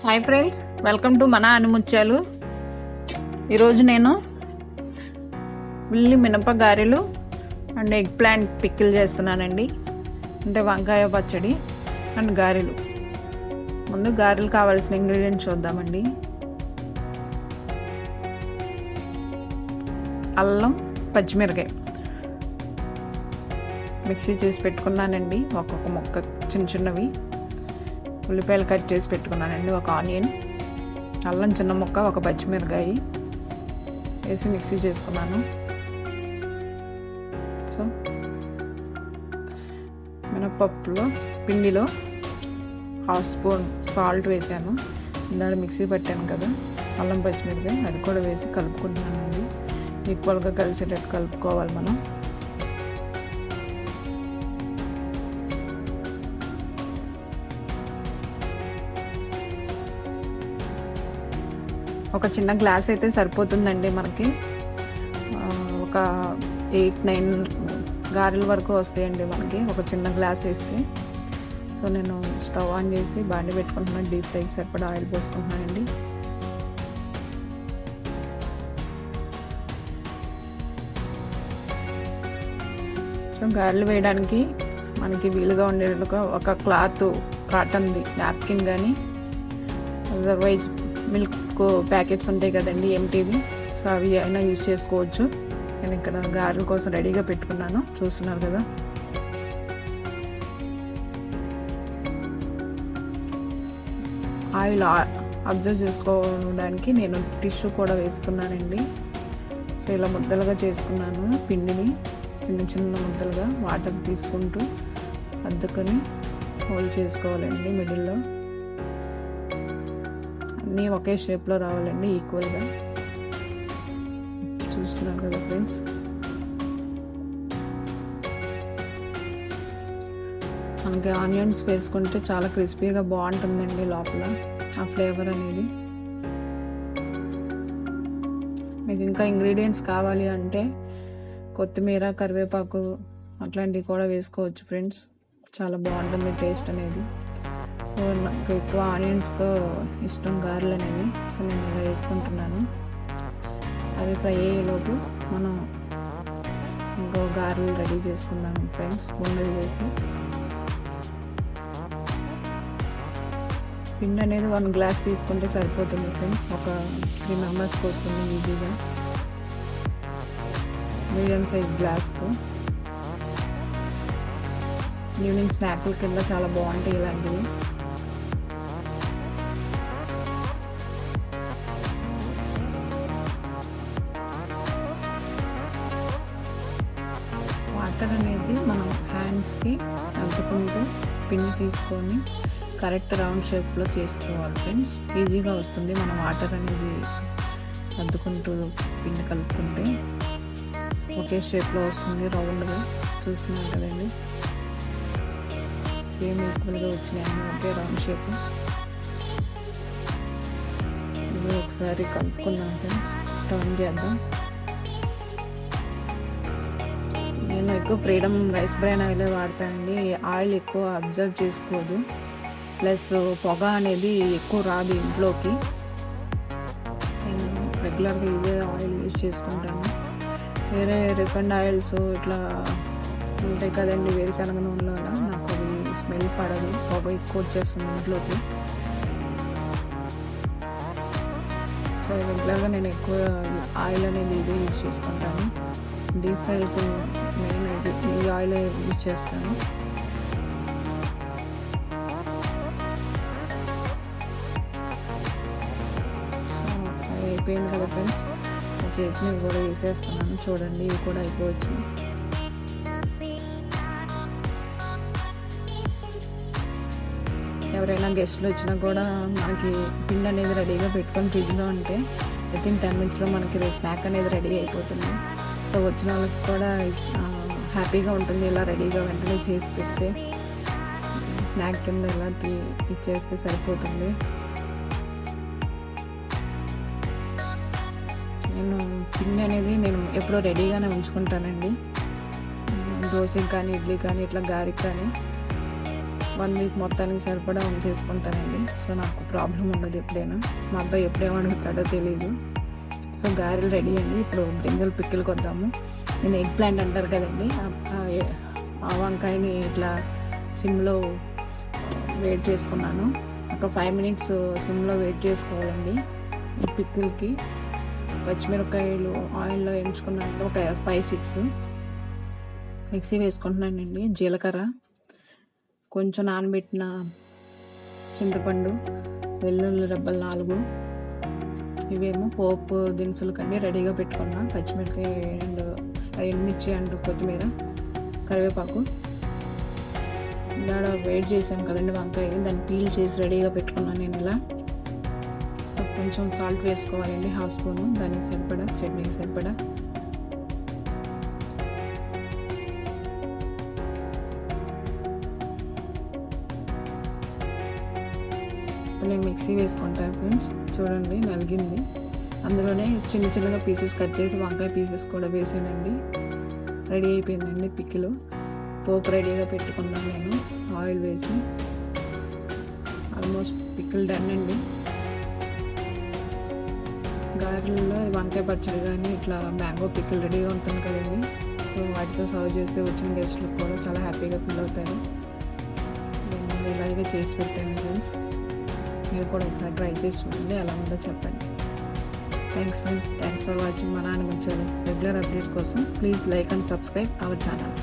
Hi friends, welcome to మన ఆనిముత్యాలు. ఈరోజు నేను ఉల్లి మినప గారెలు అండ్ ఎగ్ ప్లాంట్ పికిల్ చేస్తున్నానండి. అంటే వంకాయ పచ్చడి అండ్ గారెలు. ముందు గారెలు కావాల్సిన ఇంగ్రీడియంట్స్ చూద్దామండి. అల్లం, పచ్చిమిరకాయ మిక్సీ చేసి పెట్టుకున్నానండి. ఒక్కొక్క ముక్క చిన్న చిన్నవి. ఉల్లిపాయలు కట్ చేసి పెట్టుకున్నానండి. ఒక ఆనియన్, అల్లం చిన్న ముక్క, ఒక పచ్చిమిరకాయ వేసి మిక్సీ చేసుకున్నాను. సో మినపప్పులో పిండిలో 1/2 స్పూన్ సాల్ట్ వేసాను. ఇందాక మిక్సీ పట్టాను కదా అల్లం పచ్చిమిరకాయ, అది కూడా వేసి కలుపుకుంటున్నానండి. ఈక్వల్గా కలిసేటట్టు కలుపుకోవాలి మనం. ఒక చిన్న గ్లాస్ అయితే సరిపోతుందండి మనకి. ఒక 8-9 గారెల వరకు వస్తాయండి మనకి ఒక చిన్న గ్లాస్ వేస్తే. సో నేను స్టవ్ ఆన్ చేసి బాండి పెట్టుకుంటున్నాను. డీప్ ఫ్రైకి సరిపడా ఆయిల్ పోసుకుంటున్నానండి. సో గారెలు వేయడానికి మనకి వీలుగా ఉండేట్టుగా ఒక క్లాత్, కాటన్ది నాప్కిన్ కానీ, అదర్వైజ్ మిల్క్ ప్యాకెట్స్ ఉంటాయి కదండి ఎంటీవి, సో అవి అయినా యూజ్ చేసుకోవచ్చు. నేను ఇక్కడ గారెల కోసం రెడీగా పెట్టుకున్నాను, చూస్తున్నారు కదా. ఆయిల్ అబ్జర్వ్ చేసుకోవడానికి నేను టిష్యూ కూడా వేసుకున్నానండి. సో ఇలా ముద్దలుగా చేసుకున్నాను పిండిని, చిన్న చిన్న ముద్దలుగా వాటర్ తీసుకుంటూ అద్దుకొని హోల్డ్ చేసుకోవాలండి. మిడిల్లో అన్నీ ఒకే షేప్లో రావాలండి, ఈక్వల్గా. చూస్తున్నారు కదా ఫ్రెండ్స్. మనకి ఆనియన్స్ వేసుకుంటే చాలా క్రిస్పీగా బాగుంటుందండి లోపల ఆ ఫ్లేవర్ అనేది. మీకు ఇంకా ఇంగ్రీడియంట్స్ కావాలి అంటే కొత్తిమీర, కరివేపాకు అట్లాంటివి కూడా వేసుకోవచ్చు ఫ్రెండ్స్. చాలా బాగుంటుంది టేస్ట్ అనేది. సో నాకు ఎక్కువ ఆనియన్స్తో ఇష్టం గారెలు అనేవి. సో నేను ఇలా వేసుకుంటున్నాను. అవి ఫ్రై అయ్యేలోపు మనం ఇంకో గారెలు రెడీ చేసుకుందాం ఫ్రెండ్స్. గుండెలు వేసి పిండి అనేది 1 గ్లాస్ తీసుకుంటే సరిపోతుంది ఫ్రెండ్స్. ఒక 3 మెంబర్స్కి వస్తుంది ఈజీగా, మీడియం సైజ్ గ్లాస్తో. ఈవినింగ్ స్నాక్ల కింద చాలా బాగుంటాయి ఇలాంటివి. వాటర్ అనేది మనం హ్యాండ్స్కి అద్దుకుంటూ పిండి తీసుకొని కరెక్ట్ రౌండ్ షేప్లో చేసుకోవాలి ఫ్రెండ్స్. ఈజీగా వస్తుంది మనం వాటర్ అనేది అద్దుకుంటూ పిండి కలుపుకుంటే. ఒకే షేప్లో వస్తుంది రౌండ్గా. చూస్తున్నాం కదండి, సేమ్ ఈక్వల్గా వచ్చినాయి ఒకే రౌండ్ షేప్. ఇది ఒకసారి కలుపుకుందాం ఫ్రెండ్స్. టర్న్ చేద్దాం. నేను ఎక్కువ ఫ్రీడమ్ రైస్ బ్రాన్ ఆయిల్ వాడతానండి. ఆయిల్ ఎక్కువ అబ్జర్వ్ చేసుకోదు, ప్లస్ పొగ అనేది ఎక్కువ రాదు ఇంట్లోకి. నేను రెగ్యులర్గా ఇదే ఆయిల్ యూజ్ చేసుకుంటాను. వేరే రిఫైండ్ ఆయిల్స్ ఇట్లా ఉంటాయి కదండి వేరుశనగ నూనెలో, నాకు అది స్మెల్ పడదు, పొగ ఎక్కువ వచ్చేస్తుంది ఇంట్లోకి. సో రెగ్యులర్గా నేను ఎక్కువ ఆయిల్ అనేది ఇదే యూజ్ చేసుకుంటాను. డీప్ ఫ్రైకి మెయిన్ ఈ ఆయిల్ యూజ్ చేస్తాను. సో అయిపోయింది కదా ఫ్రెండ్స్. చేసినవి కూడా వేసేస్తున్నాను. చూడండి, ఇవి కూడా అయిపోవచ్చు. ఎవరైనా గెస్ట్లు వచ్చినా కూడా మనకి పిండి అనేది రెడీగా పెట్టుకొని ఫ్రిడ్జ్లో ఉంటే వితిన్ 10 minutesలో మనకి స్నాక్ అనేది రెడీ అయిపోతుంది. సో వచ్చిన వాళ్ళకి కూడా హ్యాపీగా ఉంటుంది ఇలా రెడీగా వెంటనే చేసి పెడితే. స్నాక్ కింద ఇలాంటి ఇచ్చేస్తే సరిపోతుంది. నేను పిండి అనేది నేను ఎప్పుడో రెడీగానే ఉంచుకుంటానండి. దోశకి కానీ, ఇడ్లీ కానీ, ఇట్లా గారికి కానీ 1 వీక్ మొత్తానికి సరిపడా చేసుకుంటానండి. సో నాకు ప్రాబ్లం ఉండదు ఎప్పుడైనా. మా అబ్బాయి ఎప్పుడేమో అడుగుతాడో తెలీదు. సో గారెలు రెడీ అండి. ఇప్పుడు బ్రింజల్ పిక్కిల్కి వద్దాము. నేను ఎగ్ ప్లాంట్ అంటారు కదండి, ఆ వంకాయని ఇట్లా సిమ్లో వేడి చేసుకున్నాను. ఒక 5 మినిట్స్ సిమ్లో వేడి చేసుకోవాలండి ఈ పిక్కిల్కి. పచ్చిమిరపకాయలు ఆయిల్లో వేయించుకున్నాను, ఒక 5-6. మిక్సీ వేసుకుంటున్నానండి. జీలకర్ర, కొంచెం నానబెట్టిన చింతపండు, వెల్లుల్లి రెబ్బలు 4. ఇవేమో పోపు దినుసులు కండి రెడీగా పెట్టుకున్నా. పచ్చిమిరపకాయ అండ్ ఎండుమిర్చి అండ్ కొత్తిమీర, కరివేపాకు. ఇలా వేడి చేసాను కదండి వంకాయ, దాన్ని పీల్ చేసి రెడీగా పెట్టుకున్నాను నేను ఇలా. సో కొంచెం సాల్ట్ వేసుకోవాలండి, 1/2 స్పూను, దానికి సరిపడా, చట్నీకి సరిపడా. ఇప్పుడు నేను మిక్సీ వేసుకుంటాను ఫ్రెండ్స్. చూడండి నలిగింది. అందులోనే చిన్న చిన్నగా పీసెస్ కట్ చేసి వంకాయ పీసెస్ కూడా వేసానండి. రెడీ అయిపోయిందండి పికిలు. పోపు రెడీగా పెట్టుకున్నాను నేను ఆయిల్ వేసి. ఆల్మోస్ట్ పికిల్ డన్ అండి. గారెల్లో వంకాయ పచ్చడి కానీ ఇట్లా మ్యాంగో పికిల్ రెడీగా ఉంటుంది కదండి. సో వాటితో సర్వ్ చేస్తే వచ్చిన గెస్ట్లకు కూడా చాలా హ్యాపీగా ఫీల్ అవుతారు. నేను ఇలాగే చేసి పెట్టాను ఫ్రెండ్స్. మీరు కూడా ఒకసారి ట్రై చేసి చూడండి, ఎలా ఉందో చెప్పండి. Thanks friends, thanks for watching మన ఆనిముత్యాలు. రెగ్యులర్ అప్డేట్స్ కోసం please like and subscribe our channel.